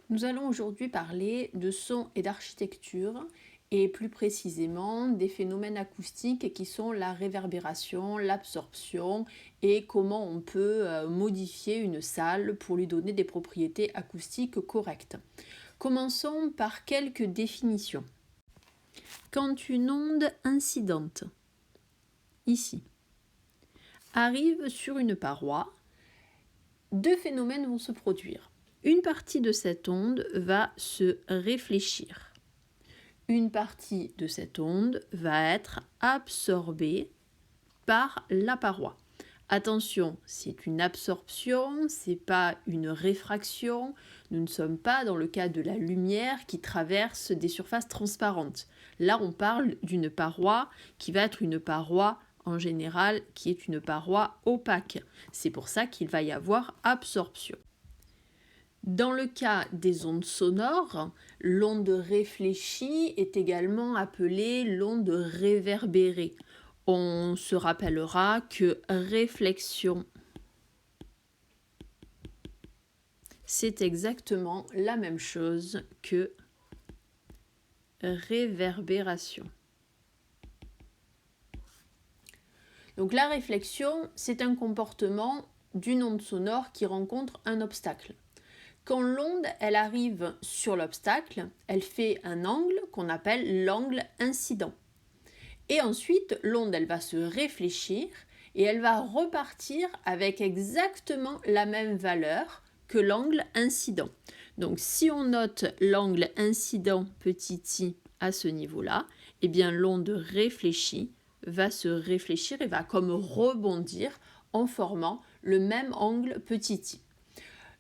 Nous allons aujourd'hui parler de son et d'architecture et plus précisément des phénomènes acoustiques qui sont la réverbération, l'absorption et comment on peut modifier une salle pour lui donner des propriétés acoustiques correctes. Commençons par quelques définitions. Quand une onde incidente, ici, arrive sur une paroi, deux phénomènes vont se produire. Une partie de cette onde va se réfléchir. Une partie de cette onde va être absorbée par la paroi. Attention, c'est une absorption, c'est pas une réfraction. Nous ne sommes pas dans le cas de la lumière qui traverse des surfaces transparentes. Là, on parle d'une paroi qui va être une paroi en général qui est une paroi opaque. C'est pour ça qu'il va y avoir absorption. Dans le cas des ondes sonores, l'onde réfléchie est également appelée l'onde réverbérée. On se rappellera que réflexion, c'est exactement la même chose que réverbération. Donc la réflexion, c'est un comportement d'une onde sonore qui rencontre un obstacle. Quand l'onde elle arrive sur l'obstacle, elle fait un angle qu'on appelle l'angle incident. Et ensuite, l'onde elle va se réfléchir et elle va repartir avec exactement la même valeur que l'angle incident. Donc si on note l'angle incident petit i à ce niveau-là, eh bien l'onde réfléchie va se réfléchir et va comme rebondir en formant le même angle petit i.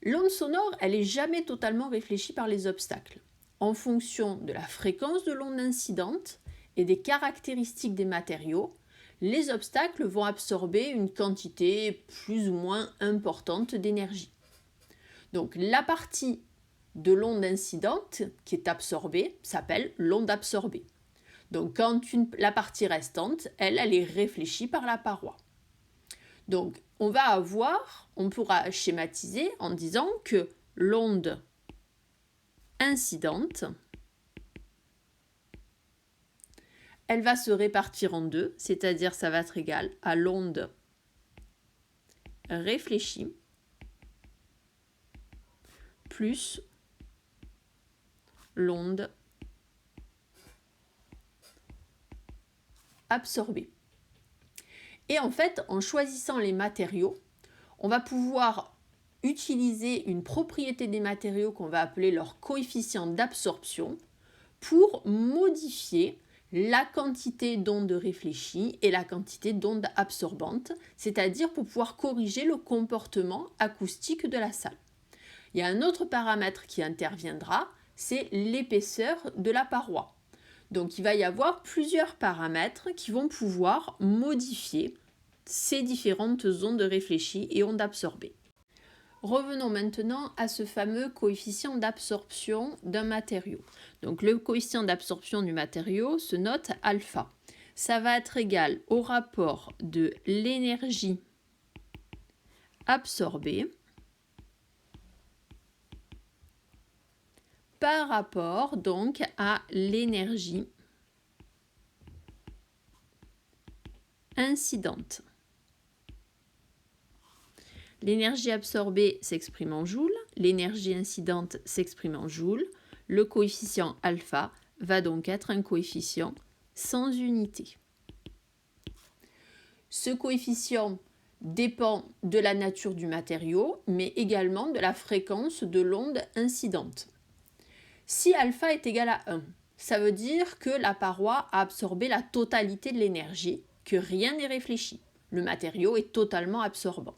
L'onde sonore, elle n'est jamais totalement réfléchie par les obstacles. En fonction de la fréquence de l'onde incidente et des caractéristiques des matériaux, les obstacles vont absorber une quantité plus ou moins importante d'énergie. Donc la partie de l'onde incidente qui est absorbée s'appelle l'onde absorbée. Donc quand la partie restante, elle est réfléchie par la paroi. Donc on pourra schématiser en disant que l'onde incidente, elle va se répartir en deux, c'est-à-dire ça va être égal à l'onde réfléchie plus l'onde absorbée. Et en fait, en choisissant les matériaux, on va pouvoir utiliser une propriété des matériaux qu'on va appeler leur coefficient d'absorption pour modifier la quantité d'ondes réfléchies et la quantité d'ondes absorbantes, c'est-à-dire pour pouvoir corriger le comportement acoustique de la salle. Il y a un autre paramètre qui interviendra, c'est l'épaisseur de la paroi. Donc il va y avoir plusieurs paramètres qui vont pouvoir modifier ces différentes ondes réfléchies et ondes absorbées. Revenons maintenant à ce fameux coefficient d'absorption d'un matériau. Donc le coefficient d'absorption du matériau se note alpha. Ça va être égal au rapport de l'énergie absorbée par rapport donc à l'énergie incidente. L'énergie absorbée s'exprime en joules, l'énergie incidente s'exprime en joules. Le coefficient alpha va donc être un coefficient sans unité. Ce coefficient dépend de la nature du matériau, mais également de la fréquence de l'onde incidente. Si alpha est égal à 1, ça veut dire que la paroi a absorbé la totalité de l'énergie, que rien n'est réfléchi. Le matériau est totalement absorbant.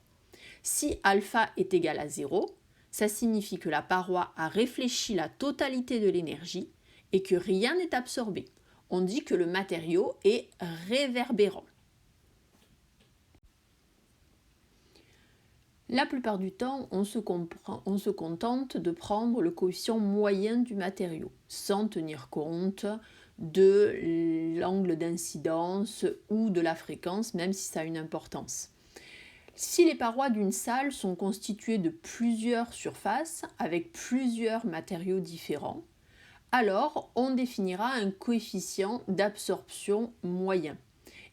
Si alpha est égal à 0, ça signifie que la paroi a réfléchi la totalité de l'énergie et que rien n'est absorbé. On dit que le matériau est réverbérant. La plupart du temps, on se contente de prendre le coefficient moyen du matériau, sans tenir compte de l'angle d'incidence ou de la fréquence, même si ça a une importance. Si les parois d'une salle sont constituées de plusieurs surfaces avec plusieurs matériaux différents, alors on définira un coefficient d'absorption moyen.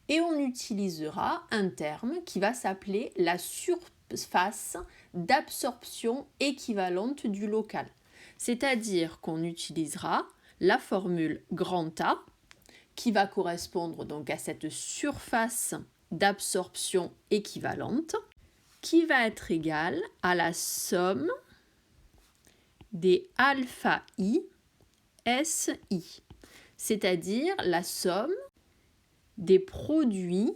Et on utilisera un terme qui va s'appeler la surface d'absorption équivalente du local. C'est-à-dire qu'on utilisera la formule grand A qui va correspondre donc à cette surface d'absorption équivalente qui va être égale à la somme des alpha i SI, c'est-à-dire la somme des produits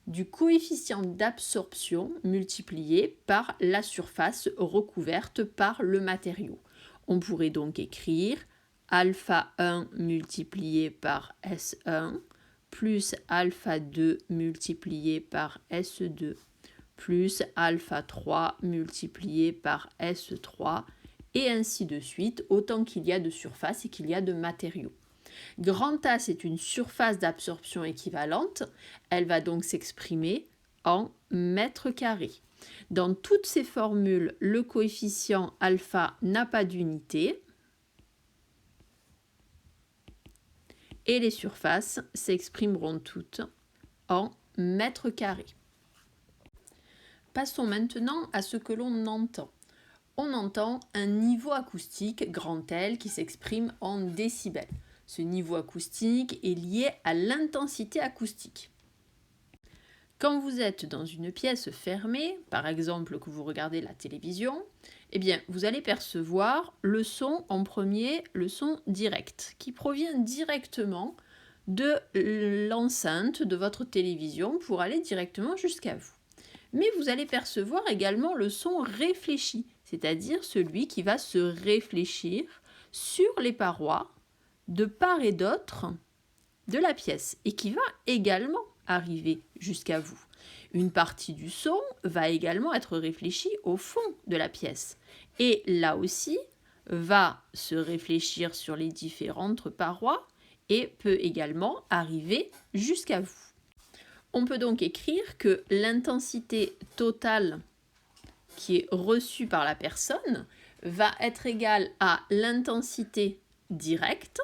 du coefficient d'absorption multiplié par la surface recouverte par le matériau. On pourrait donc écrire alpha 1 multiplié par S1 plus alpha 2 multiplié par S2 plus alpha 3 multiplié par S3 et ainsi de suite, autant qu'il y a de surface et qu'il y a de matériaux. Grand A, c'est une surface d'absorption équivalente. Elle va donc s'exprimer en mètres carrés. Dans toutes ces formules, le coefficient alpha n'a pas d'unité. Et les surfaces s'exprimeront toutes en mètres carrés. Passons maintenant à ce que l'on entend. On entend un niveau acoustique grand L qui s'exprime en décibels. Ce niveau acoustique est lié à l'intensité acoustique. Quand vous êtes dans une pièce fermée, par exemple que vous regardez la télévision, eh bien, vous allez percevoir le son en premier, le son direct, qui provient directement de l'enceinte de votre télévision pour aller directement jusqu'à vous. Mais vous allez percevoir également le son réfléchi, c'est-à-dire celui qui va se réfléchir sur les parois de part et d'autre de la pièce et qui va également arriver jusqu'à vous. Une partie du son va également être réfléchie au fond de la pièce et là aussi va se réfléchir sur les différentes parois et peut également arriver jusqu'à vous. On peut donc écrire que l'intensité totale qui est reçue par la personne va être égale à l'intensité directe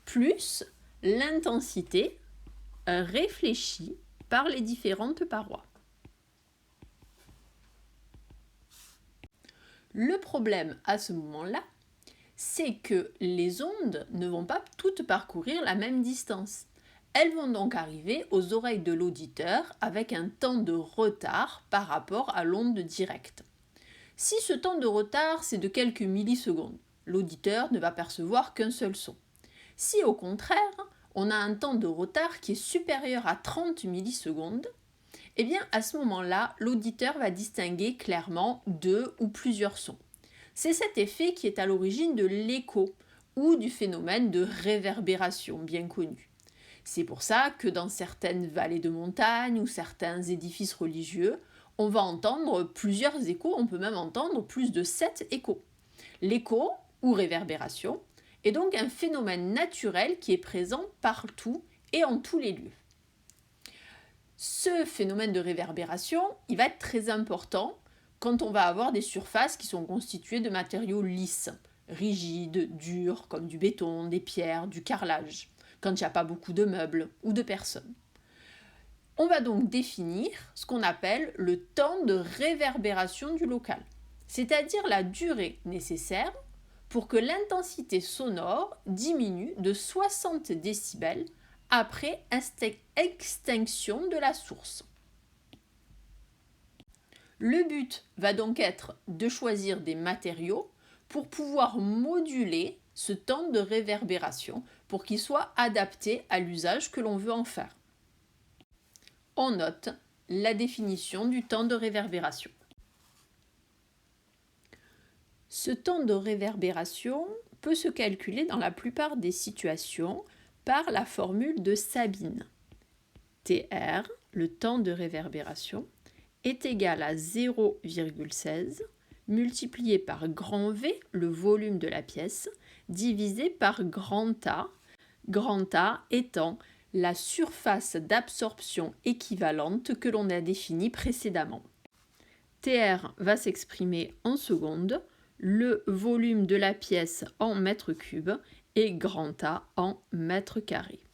plus l'intensité réfléchie par les différentes parois. Le problème à ce moment-là, c'est que les ondes ne vont pas toutes parcourir la même distance. Elles vont donc arriver aux oreilles de l'auditeur avec un temps de retard par rapport à l'onde directe. Si ce temps de retard c'est de quelques millisecondes, l'auditeur ne va percevoir qu'un seul son. Si au contraire, on a un temps de retard qui est supérieur à 30 millisecondes, eh bien à ce moment-là, l'auditeur va distinguer clairement deux ou plusieurs sons. C'est cet effet qui est à l'origine de l'écho ou du phénomène de réverbération bien connu. C'est pour ça que dans certaines vallées de montagne ou certains édifices religieux, on va entendre plusieurs échos, on peut même entendre plus de 7 échos. L'écho, ou réverbération, est donc un phénomène naturel qui est présent partout et en tous les lieux. Ce phénomène de réverbération, il va être très important quand on va avoir des surfaces qui sont constituées de matériaux lisses, rigides, durs, comme du béton, des pierres, du carrelage, quand il n'y a pas beaucoup de meubles ou de personnes. On va donc définir ce qu'on appelle le temps de réverbération du local, c'est-à-dire la durée nécessaire pour que l'intensité sonore diminue de 60 décibels après extinction de la source. Le but va donc être de choisir des matériaux pour pouvoir moduler ce temps de réverbération pour qu'il soit adapté à l'usage que l'on veut en faire. On note la définition du temps de réverbération. Ce temps de réverbération peut se calculer dans la plupart des situations par la formule de Sabine. TR, le temps de réverbération, est égal à 0,16 multiplié par grand V, le volume de la pièce, divisé par grand A étant la surface d'absorption équivalente que l'on a définie précédemment. TR va s'exprimer en secondes, le volume de la pièce en mètres cubes et grand A en mètres carrés.